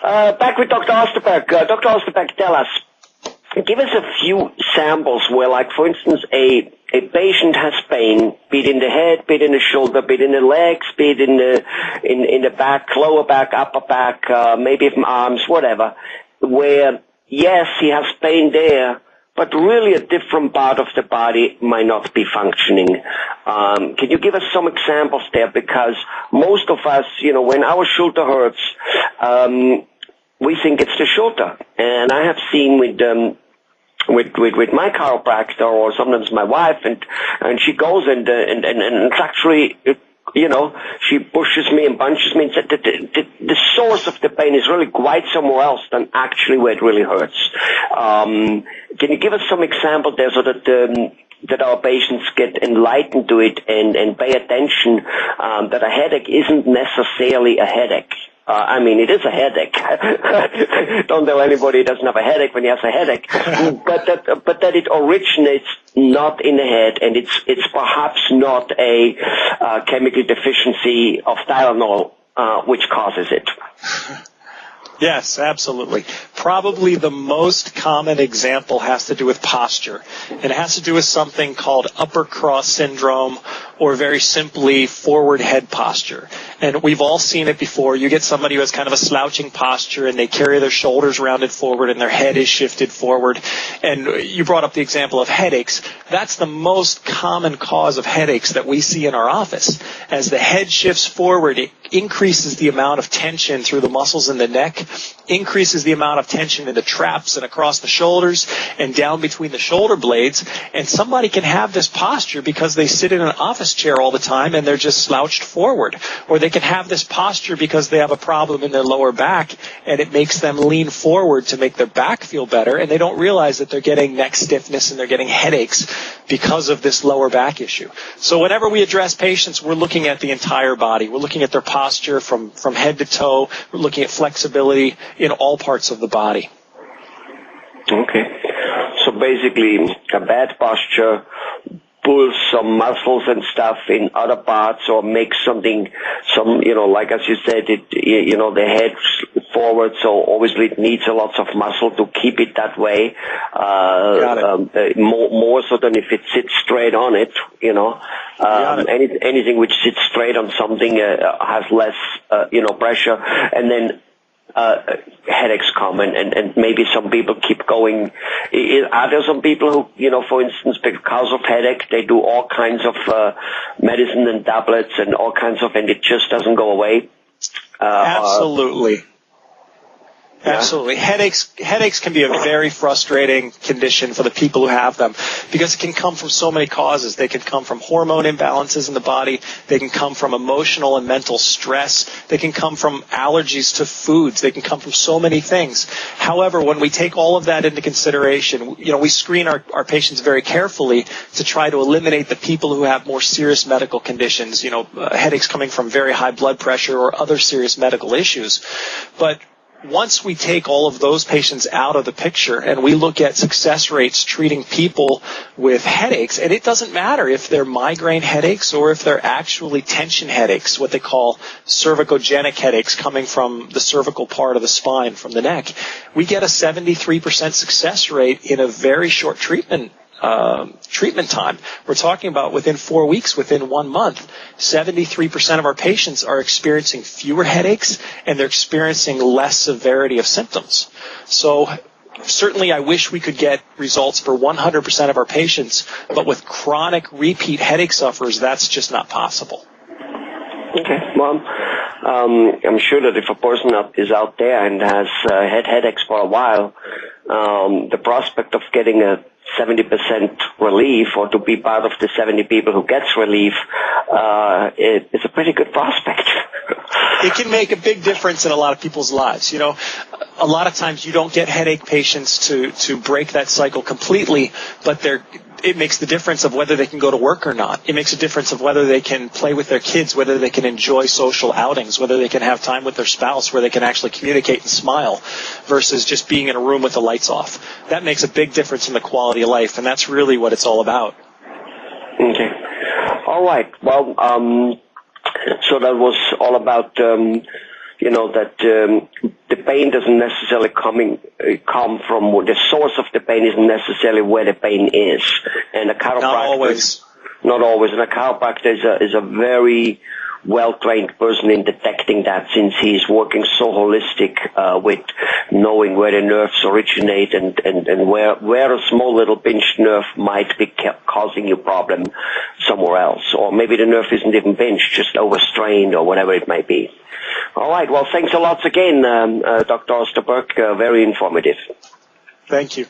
Back with Dr. Osterberg. Dr. Osterberg, tell us, give us a few samples where, like, for instance, a patient has pain, be it in the head, be it in the shoulder, be it in the legs, be it in the back, lower back, upper back, maybe even arms, whatever, where, yes, he has pain there, but really a different part of the body might not be functioning. Can you give us some examples there? Because most of us, when our shoulder hurts, we think it's the shoulder. And I have seen with my chiropractor, or sometimes my wife, and she goes and it's actually, she pushes me and punches me, and said that the source of the pain is really quite somewhere else than actually where it really hurts. Can you give us some example there so that our patients get enlightened to it and pay attention that a headache isn't necessarily a headache? It is a headache. Don't tell anybody he doesn't have a headache when he has a headache. but that it originates not in the head, and it's perhaps not a chemical deficiency of Tylenol which causes it. Yes, absolutely. Probably the most common example has to do with posture. And it has to do with something called upper cross syndrome, or very simply forward head posture. And we've all seen it before. You get somebody who has kind of a slouching posture, and they carry their shoulders rounded forward and their head is shifted forward. And you brought up the example of headaches. That's the most common cause of headaches that we see in our office. As the head shifts forward, it increases the amount of tension through the muscles in the neck, increases the amount of tension in the traps and across the shoulders and down between the shoulder blades. And somebody can have this posture because they sit in an office chair all the time and they're just slouched forward. Or they can have this posture because they have a problem in their lower back and it makes them lean forward to make their back feel better, and they don't realize that they're getting neck stiffness and they're getting headaches because of this lower back issue. So whenever we address patients, we're looking at the entire body. We're looking at their posture from head to toe. We're looking at flexibility in all parts of the body. Okay. So basically, a bad posture pulls some muscles and stuff in other parts, or makes like as you said, the head forward, so obviously it needs a lot of muscle to keep it that way. More so than if it sits straight on it, anything which sits straight on something has less, pressure, and then headaches come, and maybe some people keep going. Are there some people who, for instance, because of headache, they do all kinds of medicine and tablets and all kinds of, and it just doesn't go away? Absolutely. Absolutely. Headaches can be a very frustrating condition for the people who have them, because it can come from so many causes. They can come from hormone imbalances in the body. They can come from emotional and mental stress. They can come from allergies to foods. They can come from so many things. However, when we take all of that into consideration, we screen our patients very carefully to try to eliminate the people who have more serious medical conditions, headaches coming from very high blood pressure or other serious medical issues. But once we take all of those patients out of the picture and we look at success rates treating people with headaches, and it doesn't matter if they're migraine headaches or if they're actually tension headaches, what they call cervicogenic headaches coming from the cervical part of the spine, from the neck, we get a 73% success rate in a very short treatment time. We're talking about within 4 weeks, within 1 month, 73% of our patients are experiencing fewer headaches, and they're experiencing less severity of symptoms. So certainly I wish we could get results for 100% of our patients, but with chronic repeat headache sufferers, that's just not possible. Okay, well, I'm sure that if a person is out there and has had headaches for a while, the prospect of getting a 70% relief, or to be part of the 70 people who gets relief, it's a pretty good prospect. It can make a big difference in a lot of people's lives. A lot of times you don't get headache patients to break that cycle completely, but it makes the difference of whether they can go to work or not. It makes a difference of whether they can play with their kids, whether they can enjoy social outings, whether they can have time with their spouse where they can actually communicate and smile versus just being in a room with the lights off. That makes a big difference in the quality of life, and that's really what it's all about. Okay. All right. Well, so that was all about that the pain doesn't necessarily come from the source of the pain isn't necessarily where the pain is. And a chiropractor, not always. And a chiropractor is a very well-trained person in detecting that, since he's working so holistic with knowing where the nerves originate and where a small little pinched nerve might be causing you problem somewhere else. Or maybe the nerve isn't even pinched, just overstrained or whatever it might be. All right. Well, thanks a lot again, Dr. Osterberg. Very informative. Thank you.